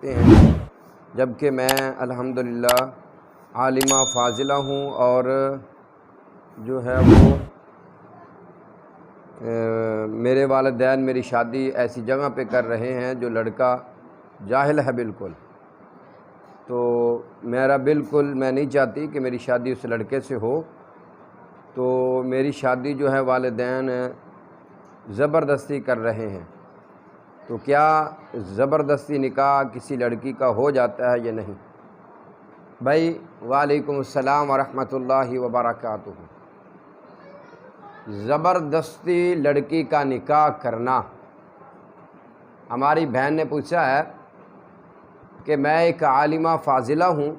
ہیں، جبکہ میں الحمدللہ عالمہ فاضلہ ہوں اور جو ہے وہ میرے والدین میری شادی ایسی جگہ پہ کر رہے ہیں جو لڑکا جاہل ہے بالکل، تو بالکل میں نہیں چاہتی کہ میری شادی اس لڑکے سے ہو، تو میری شادی جو ہے والدین زبردستی کر رہے ہیں، تو کیا زبردستی نکاح کسی لڑکی کا ہو جاتا ہے یا نہیں؟ بھائی وعلیکم السلام ورحمۃ اللہ وبرکاتہ۔ زبردستی لڑکی کا نکاح کرنا، ہماری بہن نے پوچھا ہے کہ میں ایک عالمہ فاضلہ ہوں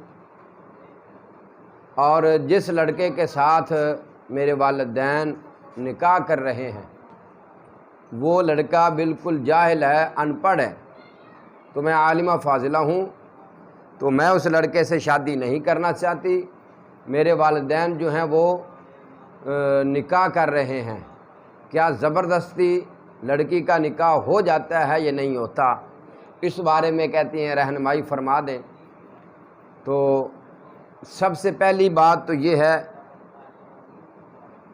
اور جس لڑکے کے ساتھ میرے والدین نکاح کر رہے ہیں وہ لڑکا بالکل جاہل ہے، ان پڑھ ہے، تو میں عالمہ فاضلہ ہوں تو میں اس لڑکے سے شادی نہیں کرنا چاہتی، میرے والدین جو ہیں وہ نکاح کر رہے ہیں، کیا زبردستی لڑکی کا نکاح ہو جاتا ہے یا نہیں ہوتا؟ اس بارے میں کہتی ہیں رہنمائی فرما دیں۔ تو سب سے پہلی بات تو یہ ہے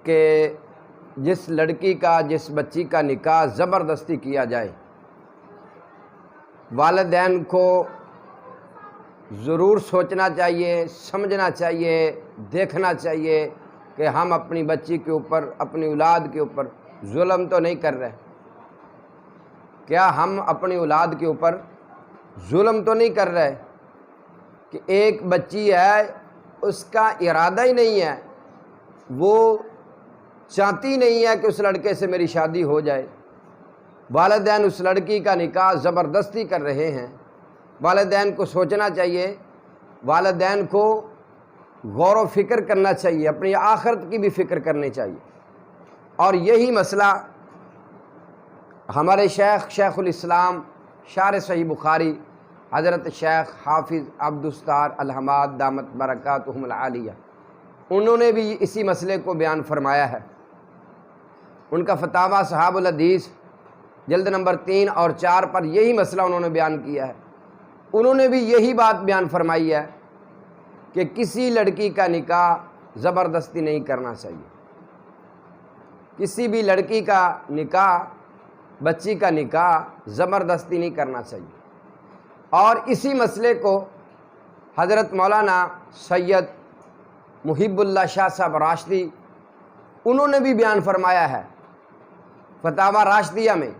کہ جس لڑکی کا جس بچی کا نکاح زبردستی کیا جائے، والدین کو ضرور سوچنا چاہیے، سمجھنا چاہیے، دیکھنا چاہیے کہ ہم اپنی بچی کے اوپر، اپنی اولاد کے اوپر ظلم تو نہیں کر رہے، کیا ہم اپنی اولاد کے اوپر ظلم تو نہیں کر رہے کہ ایک بچی ہے اس کا ارادہ ہی نہیں ہے، وہ چاہتی نہیں ہے کہ اس لڑکے سے میری شادی ہو جائے، والدین اس لڑکی کا نکاح زبردستی کر رہے ہیں۔ والدین کو سوچنا چاہیے، والدین کو غور و فکر کرنا چاہیے، اپنی آخرت کی بھی فکر کرنی چاہیے، اور یہی مسئلہ ہمارے شیخ الاسلام شارح صحیح بخاری حضرت شیخ حافظ عبدالستار الحماد دامت برکاتہم العالیہ، انہوں نے بھی اسی مسئلے کو بیان فرمایا ہے۔ ان کا فتاویٰ صحاب الحدیث جلد نمبر 3 اور 4 پر یہی مسئلہ انہوں نے بیان کیا ہے۔ انہوں نے بھی یہی بات بیان فرمائی ہے کہ کسی لڑکی کا نکاح زبردستی نہیں کرنا چاہیے، کسی بھی لڑکی کا نکاح، بچی کا نکاح زبردستی نہیں کرنا چاہیے۔ اور اسی مسئلے کو حضرت مولانا سید محب اللہ شاہ صاحب راشدی انہوں نے بھی بیان فرمایا ہے فتاویٰ راشدیہ میں،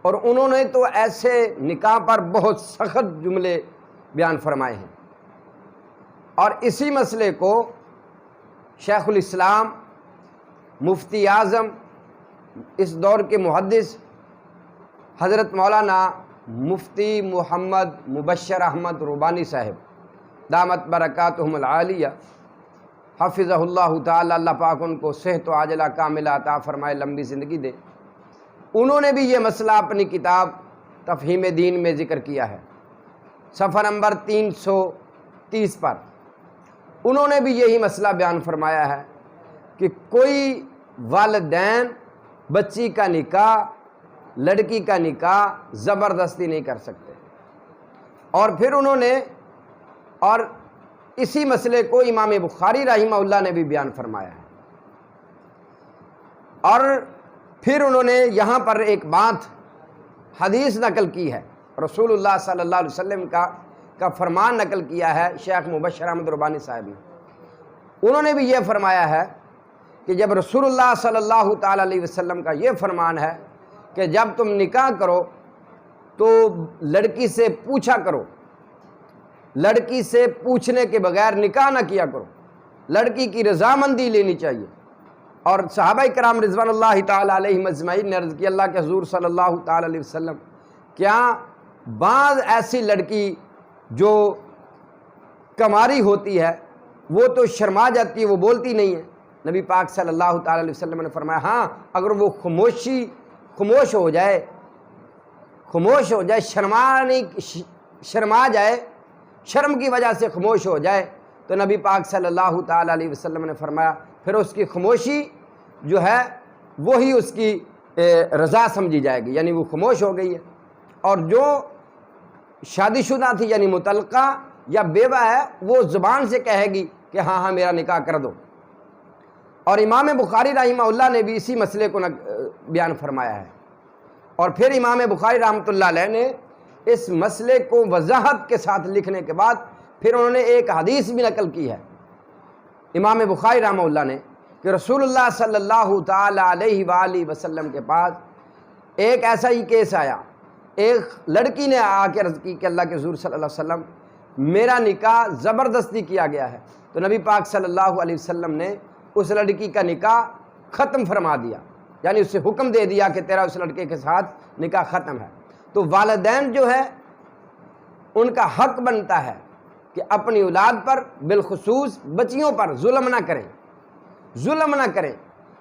اور انہوں نے تو ایسے نکاح پر بہت سخت جملے بیان فرمائے ہیں۔ اور اسی مسئلے کو شیخ الاسلام مفتی اعظم اس دور کے محدث حضرت مولانا مفتی محمد مبشر احمد ربانی صاحب دامت برکاتہم العالیہ حفظہ اللہ تعالی، اللہ پاک ان کو صحت و عاجلہ کاملہ عطا فرمائے، لمبی زندگی دے، انہوں نے بھی یہ مسئلہ اپنی کتاب تفہیم دین میں ذکر کیا ہے، صفحہ نمبر 330 پر انہوں نے بھی یہی مسئلہ بیان فرمایا ہے کہ کوئی والدین بچی کا نکاح، لڑکی کا نکاح زبردستی نہیں کر سکتے۔ اور پھر انہوں نے اور اسی مسئلے کو امام بخاری رحمہ اللہ نے بھی بیان فرمایا ہے۔ اور پھر انہوں نے یہاں پر ایک بات حدیث نقل کی ہے، رسول اللہ صلی اللہ علیہ وسلم کا فرمان نقل کیا ہے شیخ مبشر احمد ربانی صاحب نے۔ انہوں نے بھی یہ فرمایا ہے کہ جب رسول اللہ صلی اللہ تعالی علیہ وسلم کا یہ فرمان ہے کہ جب تم نکاح کرو تو لڑکی سے پوچھا کرو، لڑکی سے پوچھنے کے بغیر نکاح نہ کیا کرو، لڑکی کی رضامندی لینی چاہیے۔ اور صحابہ کرام رضوان اللہ تعالی علیہم اجمعین نے عرض کی، اللہ کے حضور صلی اللہ تعالی علیہ وسلم، کیا بعض ایسی لڑکی جو کماری ہوتی ہے وہ تو شرما جاتی ہے، وہ بولتی نہیں ہے؟ نبی پاک صلی اللہ تعالی علیہ وسلم نے فرمایا ہاں، اگر وہ خاموش ہو جائے، شرما جائے، شرم کی وجہ سے خاموش ہو جائے، تو نبی پاک صلی اللہ تعالی علیہ وسلم نے فرمایا پھر اس کی خاموشی جو ہے وہی اس کی رضا سمجھی جائے گی، یعنی وہ خاموش ہو گئی ہے۔ اور جو شادی شدہ تھی یعنی مطلقہ یا بیوہ ہے، وہ زبان سے کہے گی کہ ہاں ہاں میرا نکاح کر دو۔ اور امام بخاری رحمہ اللہ نے بھی اسی مسئلے کو بیان فرمایا ہے۔ اور پھر امام بخاری رحمۃ اللہ علیہ نے اس مسئلے کو وضاحت کے ساتھ لکھنے کے بعد پھر انہوں نے ایک حدیث بھی نقل کی ہے امام بخاری رحمہ اللہ نے، کہ رسول اللہ صلی اللہ تعالی علیہ وآلہ وسلم کے پاس ایک ایسا ہی کیس آیا۔ ایک لڑکی نے آ کے عرض کی کہ اللہ کے حضور صلی اللہ علیہ وسلم میرا نکاح زبردستی کیا گیا ہے، تو نبی پاک صلی اللہ علیہ وسلم نے اس لڑکی کا نکاح ختم فرما دیا، یعنی اسے حکم دے دیا کہ تیرا اس لڑکے کے ساتھ نکاح ختم ہے۔ تو والدین جو ہے ان کا حق بنتا ہے کہ اپنی اولاد پر بالخصوص بچیوں پر ظلم نہ کریں،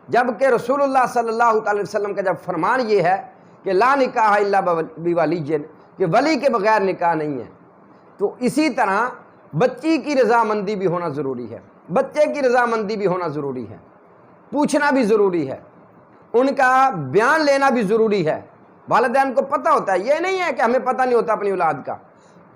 جبکہ رسول اللہ صلی اللہ تعالی وسلم کا جب فرمان یہ ہے کہ لا نکاح الا بولی، کہ ولی کے بغیر نکاح نہیں ہے، تو اسی طرح بچی کی رضامندی بھی ہونا ضروری ہے، بچے کی رضامندی بھی ہونا ضروری ہے، پوچھنا بھی ضروری ہے، ان کا بیان لینا بھی ضروری ہے۔ والدین کو پتہ ہوتا ہے، یہ نہیں ہے کہ ہمیں پتہ نہیں ہوتا اپنی اولاد کا،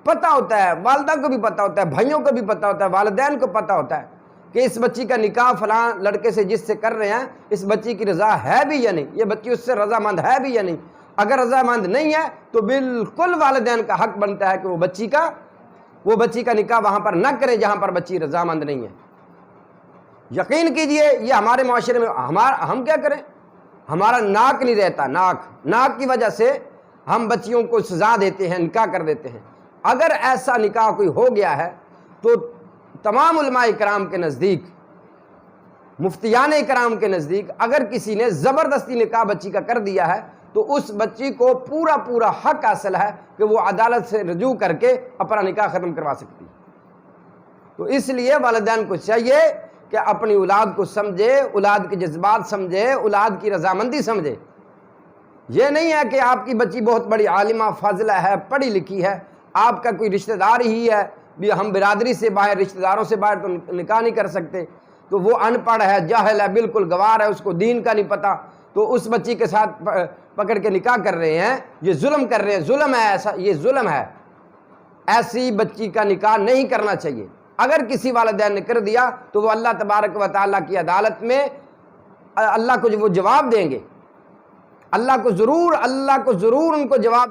پتہ ہوتا ہے، والدہ کو بھی پتہ ہوتا ہے، بھائیوں کو بھی پتہ ہوتا ہے، والدین کو پتہ ہوتا ہے کہ اس بچی کا نکاح فلاں لڑکے سے جس سے کر رہے ہیں اس بچی کی رضا ہے بھی یا نہیں، یہ بچی اس سے رضامند ہے بھی یا نہیں۔ اگر رضامند نہیں ہے تو بالکل والدین کا حق بنتا ہے کہ وہ بچی کا نکاح وہاں پر نہ کریں جہاں پر بچی رضامند نہیں ہے۔ یقین کیجئے یہ ہمارے معاشرے میں ہم کیا کریں، ہمارا ناک نہیں رہتا، ناک کی وجہ سے ہم بچیوں کو سزا دیتے ہیں، نکاح کر دیتے ہیں۔ اگر ایسا نکاح کوئی ہو گیا ہے تو تمام علماء کرام کے نزدیک، مفتیان کرام کے نزدیک، اگر کسی نے زبردستی نکاح بچی کا کر دیا ہے تو اس بچی کو پورا حق حاصل ہے کہ وہ عدالت سے رجوع کر کے اپنا نکاح ختم کروا سکتی ہے۔ تو اس لیے والدین کو چاہیے کہ اپنی اولاد کو سمجھے، اولاد کے جذبات سمجھے، اولاد کی رضامندی سمجھے۔ یہ نہیں ہے کہ آپ کی بچی بہت بڑی عالمہ فاضلہ ہے، پڑھی لکھی ہے، آپ کا کوئی رشتہ دار ہی ہے، بھی ہم برادری سے باہر، رشتہ داروں سے باہر تو نکاح نہیں کر سکتے، تو وہ ان پڑھ ہے، جاہل ہے، بالکل گوار ہے، اس کو دین کا نہیں پتہ، تو اس بچی کے ساتھ پکڑ کے نکاح کر رہے ہیں، یہ ظلم کر رہے ہیں، ظلم ہے ایسا، یہ ظلم ہے۔ ایسی بچی کا نکاح نہیں کرنا چاہیے۔ اگر کسی والدین نے کر دیا تو وہ اللہ تبارک و تعالیٰ کی عدالت میں اللہ کو وہ جواب دیں گے، اللہ کو ضرور ان کو جواب